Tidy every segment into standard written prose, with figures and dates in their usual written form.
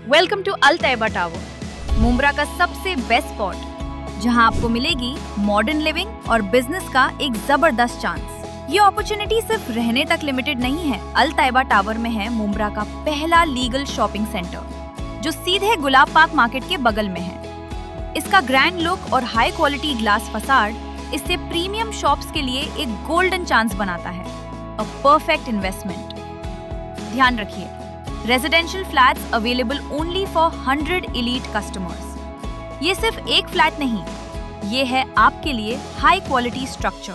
Welcome to Al Tayyaba tower, Mumbra का सबसे best spot, जहां आपको मिलेगी मॉडर्न लिविंग और बिजनेस का एक जबरदस्त चांस। ये अपॉर्चुनिटी सिर्फ रहने तक लिमिटेड नहीं है। अल तैयबा टावर में है मुंब्रा का पहला लीगल शॉपिंग सेंटर, जो सीधे गुलाब पार्क मार्केट के बगल में है। इसका ग्रैंड लुक और हाई क्वालिटी ग्लास फसाड इससे प्रीमियम शॉप्स के लिए एक गोल्डन चांस बनाता है। A perfect investment. ध्यान रखिए, residential flats available only for 100 elite customers. ये सिर्फ एक फ्लैट नहीं, ये है आपके लिए हाई क्वालिटी स्ट्रक्चर,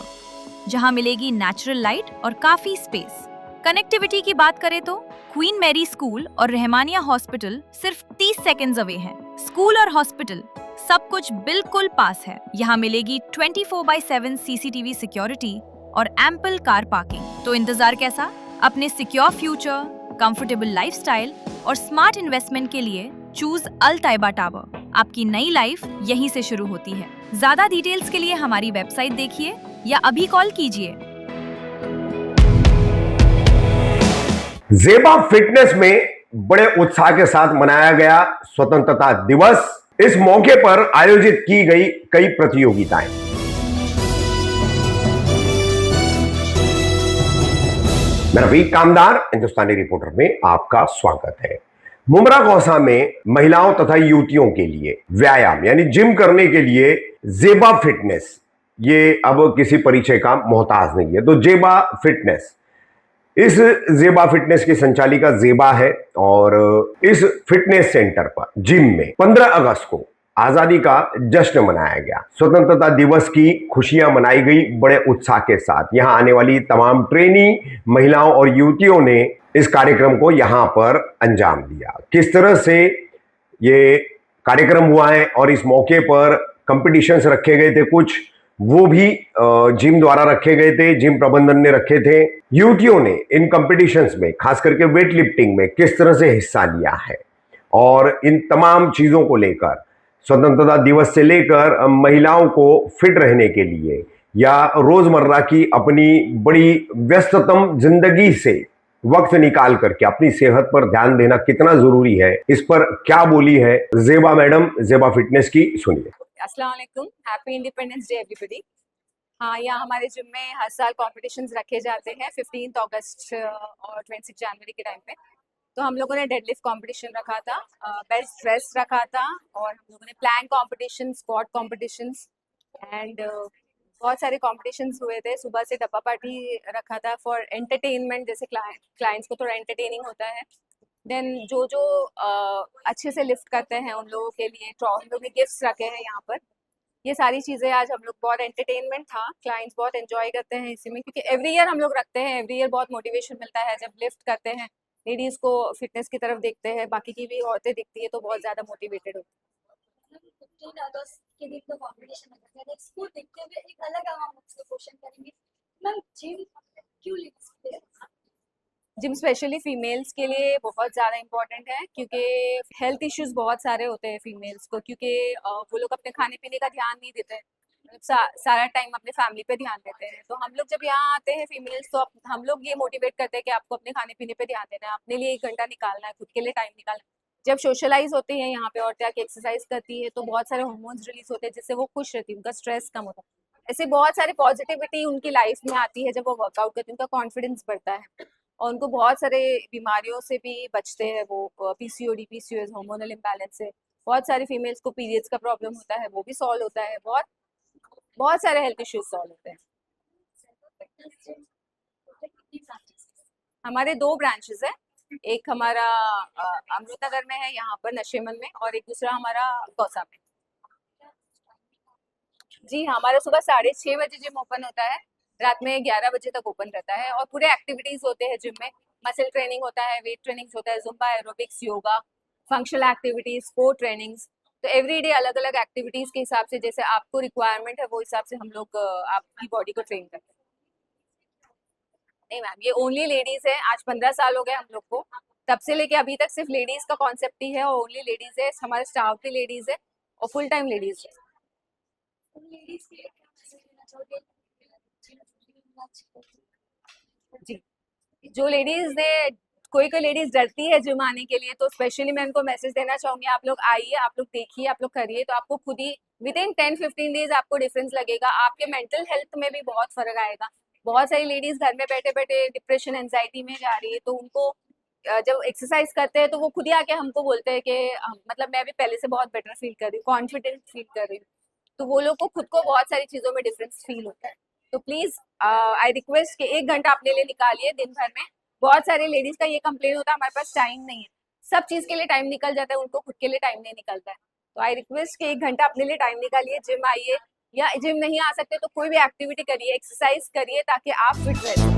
जहां मिलेगी नेचुरल लाइट और काफी स्पेस। कनेक्टिविटी की बात करें तो क्वीन मैरी स्कूल और रहमानिया हॉस्पिटल सिर्फ 30 सेकेंड्स अवे है। स्कूल और हॉस्पिटल सब कुछ बिल्कुल पास है। यहाँ मिलेगी 24/7 CCTV सिक्योरिटी और एम्पल कार पार्किंग। तो इंतजार कैसा? अपने सिक्योर फ्यूचर, कंफर्टेबल लाइफस्टाइल और स्मार्ट इन्वेस्टमेंट के लिए चूज अल तैयबा टावर। आपकी नई लाइफ यहीं से शुरू होती है। ज्यादा डिटेल्स के लिए हमारी वेबसाइट देखिए या अभी कॉल कीजिए। ज़ेबा फिटनेस में बड़े उत्साह के साथ मनाया गया स्वतंत्रता दिवस। इस मौके पर आयोजित की गई कई प्रतियोगिताएं। मैं रफीक कामदार हिंदुस्तानी रिपोर्टर में आपका स्वागत है। मुंब्रा कौसा में महिलाओं तथा युवतियों के लिए व्यायाम यानी जिम करने के लिए ज़ेबा फिटनेस, ये अब किसी परिचय का मोहताज नहीं है। तो ज़ेबा फिटनेस, इस ज़ेबा फिटनेस की संचालिका ज़ेबा है और इस फिटनेस सेंटर पर जिम में 15 अगस्त को आजादी का जश्न मनाया गया। स्वतंत्रता दिवस की खुशियां मनाई गई बड़े उत्साह के साथ। यहां आने वाली तमाम ट्रेनी महिलाओं और युवतियों ने इस कार्यक्रम को यहां पर अंजाम दिया। किस तरह से ये कार्यक्रम हुआ है और इस मौके पर कंपटीशंस रखे गए थे, कुछ वो भी जिम द्वारा रखे गए थे, जिम प्रबंधन ने रखे थे। युवतियों ने इन कंपटीशंस में खास करके वेट लिफ्टिंग में किस तरह से हिस्सा लिया है, और इन तमाम चीजों को लेकर स्वतंत्रता दिवस से लेकर महिलाओं को फिट रहने के लिए या रोजमर्रा की अपनी बड़ी व्यस्ततम जिंदगी से वक्त निकाल करके अपनी सेहत पर ध्यान देना कितना जरूरी है, इस पर क्या बोली है ज़ेबा मैडम, ज़ेबा फिटनेस की, सुनिए। अस्सलाम वालेकुम, हैप्पी इंडिपेंडेंस डे एवरीबॉडी। हाँ, यहाँ हमारे जिम में हर साल कॉम्पिटिशन्स रखे जाते हैं 15 अगस्त और 26 जनवरी के टाइम पे। तो हम लोगों ने डेडलिफ्ट कंपटीशन रखा था, बेस्ट ड्रेस रखा था, और हम लोगों ने plank competition, squat competitions and बहुत सारे कॉम्पिटिशन्स हुए थे। सुबह से डब्बा पार्टी रखा था फॉर एंटरटेनमेंट, जैसे क्लाइंट्स को थोड़ा एंटरटेनिंग होता है। देन जो जो अच्छे से लिफ्ट करते हैं उन लोगों के लिए हम लोग ने गिफ्ट्स रखे हैं यहाँ पर। ये सारी चीज़ें आज हम लोग, बहुत एंटरटेनमेंट था, क्लाइंट्स बहुत एंजॉय करते हैं इसी में, क्योंकि एवरी ईयर हम लोग रखते हैं। एवरी ईयर बहुत मोटिवेशन मिलता है जब लिफ्ट करते हैं, लेडीज़ को फिटनेस की तरफ देखते हैं, बाकी की भी औरतें दिखती है तो बहुत ज़्यादा मोटिवेटेड होती है। 15 अगस्त के दिन तो कंपटीशन रखा है, इसको देखते हुए एक अलग हम आपसे क्वेश्चन करेंगे, मैम जिम क्यों लेते हैं? जिम स्पेशली फीमेल्स के लिए बहुत ज़्यादा इम्पोर्टेंट है, क्योंकि हेल्थ इश्यूज बहुत सारे होते हैं फीमेल्स को, क्योंकि वो लोग अपने खाने पीने का ध्यान नहीं देते हैं, मतलब सारा टाइम अपने फैमिली पे ध्यान देते हैं। तो हम लोग जब यहाँ आते हैं फीमेल्स, तो हम लोग ये मोटिवेट करते हैं कि आपको अपने खाने पीने पे ध्यान देना है, अपने लिए 1 घंटा निकालना है, खुद के लिए टाइम निकालना है। जब सोशलाइज होती है यहाँ पे औरतें आके एक्सरसाइज करती है, तो बहुत सारे हार्मोन्स रिलीज होते हैं, जिससे वो खुश रहती है, उनका स्ट्रेस कम होता है। ऐसे बहुत सारी पॉजिटिविटी उनकी लाइफ में आती है जब वो वर्कआउट करती है, उनका कॉन्फिडेंस बढ़ता है और उनको बहुत सारे बीमारियों से भी बचते हैं। वो PCOD, PCOS, हार्मोनल इम्बैलेंस से बहुत सारी फीमेल्स को पीरियड्स का प्रॉब्लम होता है, वो भी सॉल्व होता है। बहुत बहुत सारे हेल्थ इश्यूज सॉल्व होते हैं। हमारे 2 ब्रांचेस है, एक हमारा अमृतनगर में है, यहाँ पर नशेमन में, और एक दूसरा हमारा कौसा में। जी हाँ, हमारा सुबह 6:30 बजे जिम ओपन होता है, रात में 11 बजे तक ओपन रहता है, और पूरे एक्टिविटीज होते हैं जिम में। मसल ट्रेनिंग होता है, वेट ट्रेनिंग होता है, Zumba, aerobics, yoga, functional activities, sport trainings. तो एवरी डे अलग अलग एक्टिविटीज के हिसाब से, जैसे आपको रिक्वायरमेंट है वो हिसाब से हम लोग आपकी बॉडी को ट्रेन करते हैं। नहीं मैम, ये ओनली लेडीज है। आज 15 साल हो गए हम लोग को, तब से लेके अभी तक सिर्फ लेडीज का कॉन्सेप्ट ही है, और ओनली लेडीज है। हमारे स्टाफ भी लेडीज है और फुल टाइम लेडीज है। जी, जो लेडीज ने कोई कोई लेडीज डरती है जिम आने के लिए, तो स्पेशली मैं उनको मैसेज देना चाहूंगी, आप लोग आइए, आप लोग देखिए, आप लोग करिए, तो आपको खुद ही विद इन 10-15 डेज आपको डिफरेंस लगेगा। आपके मेंटल हेल्थ में भी बहुत फर्क आएगा। बहुत सारी लेडीज घर में बैठे बैठे डिप्रेशन एंजाइटी में जा रही है, तो उनको जब एक्सरसाइज करते हैं तो वो खुद ही आके हमको बोलते हैं कि मतलब मैं भी पहले से बहुत बेटर फील कर रही हूँ, कॉन्फिडेंट फील कर रही हूँ। तो वो लोग को खुद को बहुत सारी चीजों में डिफरेंस फील होता है। तो प्लीज आई रिक्वेस्ट कि 1 घंटा अपने लिए निकालिए दिन भर में। बहुत सारे लेडीज का ये कंप्लेन होता है हमारे पास टाइम नहीं है। सब चीज के लिए टाइम निकल जाता है, उनको खुद के लिए टाइम नहीं निकलता है। तो आई रिक्वेस्ट कि 1 घंटा अपने लिए टाइम निकालिए, जिम आइए, या जिम नहीं आ सकते तो कोई भी एक्टिविटी करिए, एक्सरसाइज करिए, ताकि आप फिट रह सकें।